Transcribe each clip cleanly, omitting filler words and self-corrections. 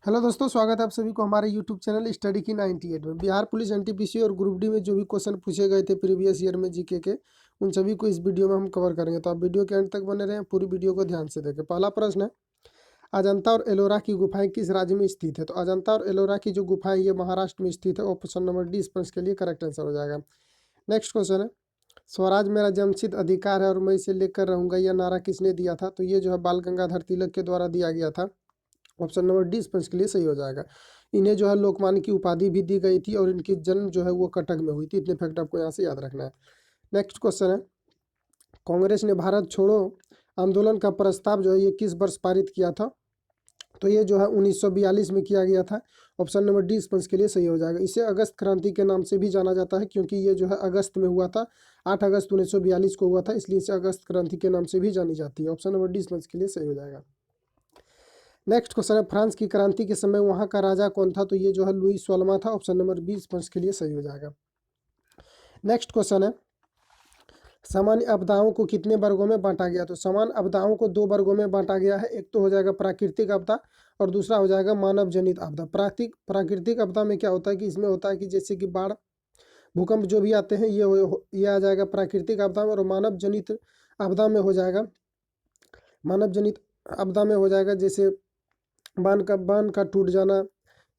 Hello दोस्तों, स्वागत है आप सभी को हमारे यूट्यूब चैनल स्टडी की 98 में। बिहार पुलिस एनटीपीसी और ग्रुप डी में जो भी क्वेश्चन पूछे गए थे प्रीवियस ईयर में जीके के, उन सभी को इस वीडियो में हम कवर करेंगे। तो आप वीडियो के एंड तक बने रहें, पूरी वीडियो को ध्यान से देखें। पहला प्रश्न है, अजंता और एलोरा की गुफाएं किस राज्य में स्थित है? तो अजंता और एलोरा की जो गुफाएं ये महाराष्ट्र में स्थित है। ऑप्शन नंबर डी इस प्रश्न के लिए करेक्ट आंसर हो जाएगा। नेक्स्ट क्वेश्चन है, स्वराज मेरा जन्मसिद्ध अधिकार है और मैं इसे लेकर रहूंगा, यह नारा किसने दिया था? तो ये जो है बाल गंगाधर तिलक के द्वारा दिया गया था। ऑप्शन नंबर डी इस प्रश्न के लिए सही हो जाएगा। इन्हें जो है लोकमान्य की उपाधि भी दी गई थी और इनकी जन्म जो है वो कटक में हुई थी। इतने फैक्ट आपको यहाँ से याद रखना है। नेक्स्ट क्वेश्चन है, कांग्रेस ने भारत छोड़ो आंदोलन का प्रस्ताव जो है ये किस वर्ष पारित किया था? तो ये जो है 1942 में किया गया था। ऑप्शन नंबर डी इस प्रश्न के लिए सही हो जाएगा। इसे अगस्त क्रांति के नाम से भी जाना जाता है क्योंकि ये जो है अगस्त में हुआ था। 8 अगस्त 1942 को हुआ था, इसलिए इसे अगस्त क्रांति के नाम से भी जानी जाती है। ऑप्शन नंबर डी इस प्रश्न के लिए सही हो जाएगा। नेक्स्ट क्वेश्चन है, फ्रांस की क्रांति के समय वहां का राजा कौन था? तो ये जो है लुई 16वां था। ऑप्शन नंबर 20 प्रश्न के लिए सही हो जाएगा। नेक्स्ट क्वेश्चन है, सामान्य आपदाओं को कितने वर्गों में बांटा गया? तो सामान्य आपदाओं को 2 वर्गों में बांटा गया है। एक तो हो जाएगा प्राकृतिक आपदा और दूसरा हो जाएगा मानव जनित आपदा। प्राकृतिक आपदा में क्या होता है कि इसमें होता है कि जैसे कि बाढ़, भूकंप जो भी आते हैं ये आ जाएगा प्राकृतिक आपदा में। और आपदा में हो जाएगा मानव जनित आपदा में हो जाएगा जैसे बांध का टूट जाना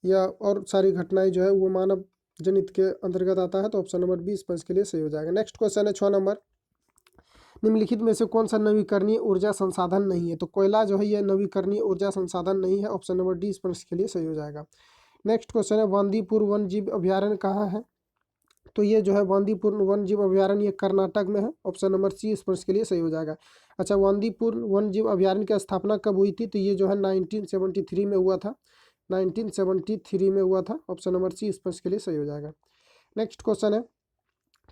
या और सारी घटनाएं जो है वो मानव जनित के अंतर्गत आता है। तो ऑप्शन नंबर 20 प्रश्न के लिए सही हो जाएगा। नेक्स्ट क्वेश्चन है 6 नंबर, निम्नलिखित में से कौन सा नवीकरणीय ऊर्जा संसाधन नहीं है? तो कोयला जो है ये नवीकरणीय ऊर्जा संसाधन नहीं है। ऑप्शन नंबर डी इस प्रश्न के लिए सही हो जाएगा। नेक्स्ट क्वेश्चन है, बांदीपुर वन्य जीव अभ्यारण्य कहाँ है? तो ये जो है बांदीपुर वन्य जीव अभ्यारण्य ये कर्नाटक में है। ऑप्शन नंबर सी इस प्रश्न के लिए सही हो जाएगा। अच्छा, बांदीपुर वन्य जीव अभ्यारण्य की स्थापना कब हुई थी? तो ये जो है 1973 में हुआ था। 1973 में हुआ था। ऑप्शन नंबर सी इस प्रश्न के लिए सही हो जाएगा। नेक्स्ट क्वेश्चन है,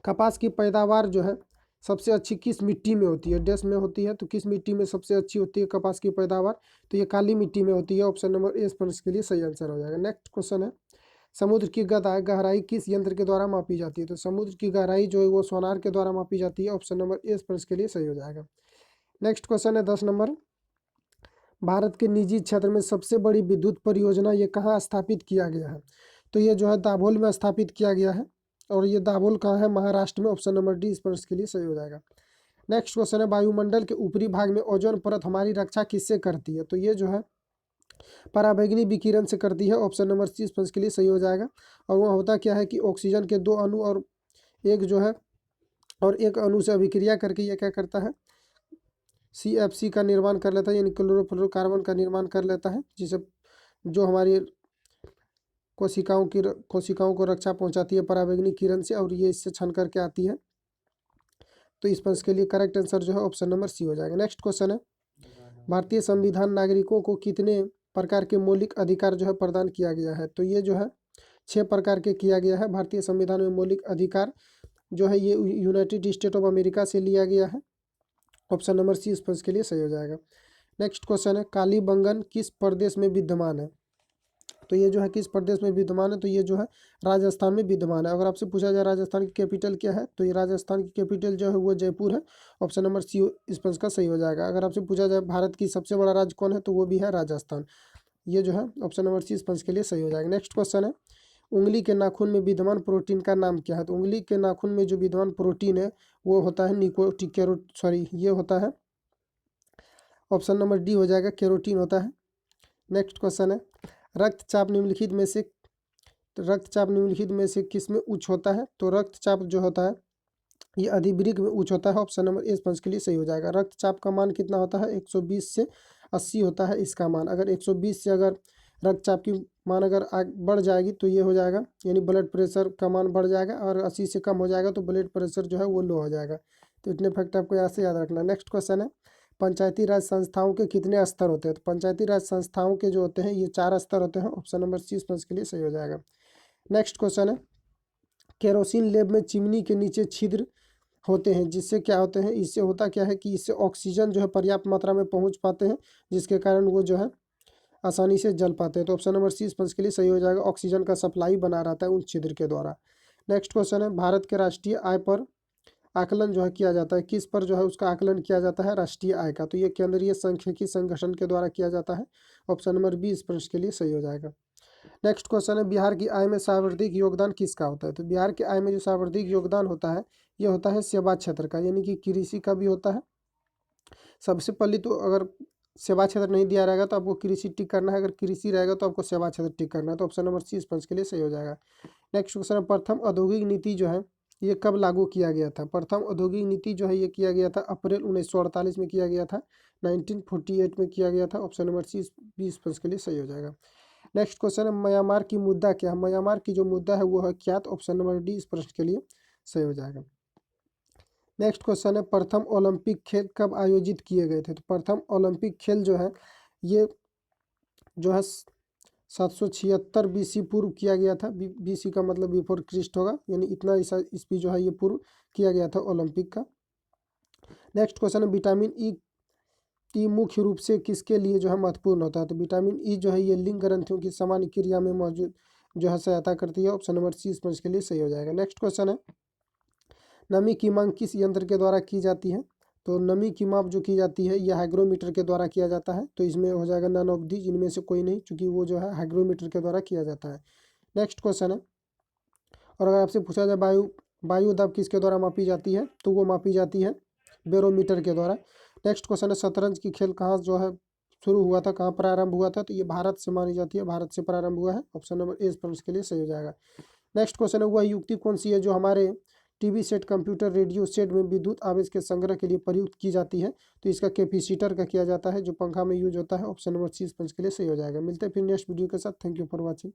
कपास की पैदावार जो है सबसे अच्छी किस मिट्टी में होती है? डैश में होती है, तो किस मिट्टी में सबसे अच्छी होती है कपास की पैदावार? तो ये काली मिट्टी में होती है। ऑप्शन नंबर ए इस प्रश्न के लिए सही आंसर हो जाएगा। नेक्स्ट क्वेश्चन है, समुद्र की गहराई किस यंत्र के द्वारा मापी जाती है? तो समुद्र की गहराई जो है वो सोनार के द्वारा मापी जाती है। ऑप्शन नंबर ए इस प्रश्न के लिए सही हो जाएगा। नेक्स्ट क्वेश्चन है 10 नंबर, भारत के निजी क्षेत्र में सबसे बड़ी विद्युत परियोजना ये कहाँ स्थापित किया गया है? तो ये जो है दाभोल में स्थापित किया गया है। और ये दाभोल कहाँ है? महाराष्ट्र में। ऑप्शन नंबर डी इस प्रश्न के लिए सही हो जाएगा। नेक्स्ट क्वेश्चन है, वायुमंडल के ऊपरी भाग में ओजोन परत हमारी रक्षा किससे करती है? तो ये जो है पराबैंगनी विकिरण से करती है। ऑप्शन नंबर सी इस प्रश्न के लिए सही हो जाएगा। और वह होता क्या है कि ऑक्सीजन के 2 अणु और एक जो है और एक अणु से अभिक्रिया करके ये क्या करता है, CFC का निर्माण कर लेता है, यानी क्लोरोफ्लोरोकार्बन का निर्माण कर लेता है, जिसे जो हमारी कोशिकाओं को रक्षा पहुंचाती है पराबैंगनी किरण से, और ये इससे छन करके आती है। तो इस प्रश्न के लिए करेक्ट आंसर जो है ऑप्शन नंबर सी हो जाएगा। नेक्स्ट क्वेश्चन है, भारतीय संविधान नागरिकों को कितने प्रकार के मौलिक अधिकार जो है प्रदान किया गया है? तो ये जो है 6 प्रकार के किया गया है। भारतीय संविधान में मौलिक अधिकार जो है ये यूनाइटेड स्टेट ऑफ अमेरिका से लिया गया है। ऑप्शन नंबर सी इस प्रश्न के लिए सही हो जाएगा। नेक्स्ट क्वेश्चन है, कालीबंगन किस प्रदेश में विद्यमान है? तो ये जो है किस प्रदेश में विद्यमान है? तो ये जो है राजस्थान में विद्यमान है। अगर आपसे पूछा जाए राजस्थान की कैपिटल क्या है, तो ये राजस्थान की कैपिटल जो है वो जयपुर है। ऑप्शन नंबर सी इस प्रश्न का सही हो जाएगा। अगर आपसे पूछा जाए भारत की सबसे बड़ा राज्य कौन है, तो वो भी है राजस्थान। ये जो है ऑप्शन नंबर सी इस प्रश्न के लिए सही हो जाएगा। नेक्स्ट क्वेश्चन है, उंगली के नाखून में विद्यमान प्रोटीन का नाम क्या है? तो उंगली के नाखून में जो विद्यमान प्रोटीन है वो होता है ये होता है, ऑप्शन नंबर डी हो जाएगा, केरोटीन होता है। नेक्स्ट क्वेश्चन है, रक्तचाप निम्नलिखित में से किस में उच्च होता है? तो रक्तचाप जो होता है ये अधिवृक्क में उच्च होता है। ऑप्शन नंबर ए पंच के लिए सही हो जाएगा। रक्तचाप का मान कितना होता है? 120 से 80 होता है इसका मान। अगर 120 से अगर रक्तचाप की मान अगर बढ़ जाएगी तो ये हो जाएगा, यानी ब्लड प्रेशर का मान बढ़ जाएगा, और 80 से कम हो जाएगा तो ब्लड प्रेशर जो है वो लो हो जाएगा। तो इतने फैक्ट आपको यहाँ से याद रखना है। नेक्स्ट क्वेश्चन है, पंचायती राज संस्थाओं के कितने स्तर होते हैं? तो पंचायती राज संस्थाओं के जो होते हैं ये 4 स्तर होते हैं। ऑप्शन नंबर सी इस प्रश्न के लिए सही हो जाएगा। नेक्स्ट क्वेश्चन है, केरोसिन लैब में चिमनी के नीचे छिद्र होते हैं, जिससे क्या होते हैं, इससे होता क्या है कि इससे ऑक्सीजन जो है पर्याप्त मात्रा में पहुंच पाते हैं, जिसके कारण वो जो है आसानी से जल पाते हैं। तो ऑप्शन नंबर सी इस प्रश्न के लिए सही हो जाएगा। ऑक्सीजन का सप्लाई बना रहता है उन छिद्र के द्वारा। नेक्स्ट क्वेश्चन है, भारत के राष्ट्रीय आय पर आकलन जो है किया जाता है, किस पर जो है उसका आकलन किया जाता है, राष्ट्रीय आय का। तो ये केंद्रीय सांख्यिकी संगठन के द्वारा किया जाता है। ऑप्शन नंबर 20 प्रश्न के लिए सही हो जाएगा। नेक्स्ट क्वेश्चन है, बिहार की आय में सर्वाधिक योगदान किसका होता है? तो बिहार की आय में जो सर्वाधिक योगदान होता है ये होता है सेवा क्षेत्र का, यानी कि कृषि का भी होता है। सबसे पहले तो अगर सेवा क्षेत्र नहीं दिया रहेगा तो आपको कृषि टिक करना है, अगर कृषि रहेगा तो आपको सेवा क्षेत्र टिक करना है। तो ऑप्शन नंबर 30 पंच के लिए सही हो जाएगा। नेक्स्ट क्वेश्चन है, प्रथम औद्योगिक नीति जो है ये कब लागू किया गया था? प्रथम औद्योगिक नीति जो है ये किया गया था अप्रैल 1948 में किया गया था, 1948 में किया गया था। ऑप्शन नंबर 20 पंच के लिए सही हो जाएगा। नेक्स्ट क्वेश्चन है, म्यांमार की मुद्दा क्या है? म्यांमार की जो मुद्दा है वो है क्या? तो ऑप्शन नंबर डी इस प्रश्न के लिए सही हो जाएगा। नेक्स्ट क्वेश्चन है, प्रथम ओलंपिक खेल कब आयोजित किए गए थे? तो प्रथम ओलंपिक खेल जो है ये जो है 776 बीसी पूर्व किया गया था। बीसी का मतलब बिफोर क्रिस्ट होगा, यानी इतना ईस्वी जो है ये पूर्व किया गया था ओलंपिक का। नेक्स्ट क्वेश्चन है, विटामिन ई मुख्य रूप से किसके लिए जो है महत्वपूर्ण होता है? तो विटामिन ई जो है ये लिंग ग्रंथियों की सामान्य क्रिया में मौजूद जो है सहायता करती है। ऑप्शन नंबर 30 पंच के लिए सही हो जाएगा। नेक्स्ट क्वेश्चन है, नमी की मांग किस यंत्र के द्वारा की जाती है? तो नमी की माप जो की जाती है यह हाइग्रोमीटर के द्वारा किया जाता है। तो इसमें हो जाएगा नन ऑफ दीज, इनमें से कोई नहीं, चूंकि वो जो है हाइग्रोमीटर के द्वारा किया जाता है। नेक्स्ट क्वेश्चन है, और अगर आपसे पूछा जाए वायु दाब किसके द्वारा मापी जाती है? तो वो मापी जाती है बैरोमीटर के द्वारा। नेक्स्ट क्वेश्चन है, शतरंज की खेल कहाँ जो है शुरू हुआ था, कहाँ प्रारंभ हुआ था? तो ये भारत से मानी जाती है, भारत से प्रारंभ हुआ है। ऑप्शन नंबर ए प्रश्न के लिए सही हो जाएगा। नेक्स्ट क्वेश्चन है, वह युक्ति कौन सी है जो हमारे TV set, computer, radio set में विद्युत आवेश के संग्रह के लिए प्रयुक्त की जाती है? तो इसका कैपेसिटर का किया जाता है, जो पंखा में यूज होता है। ऑप्शन नंबर 30 पंच के लिए सही हो जाएगा। मिलते हैं फिर नेक्स्ट वीडियो के साथ। Thank you for watching.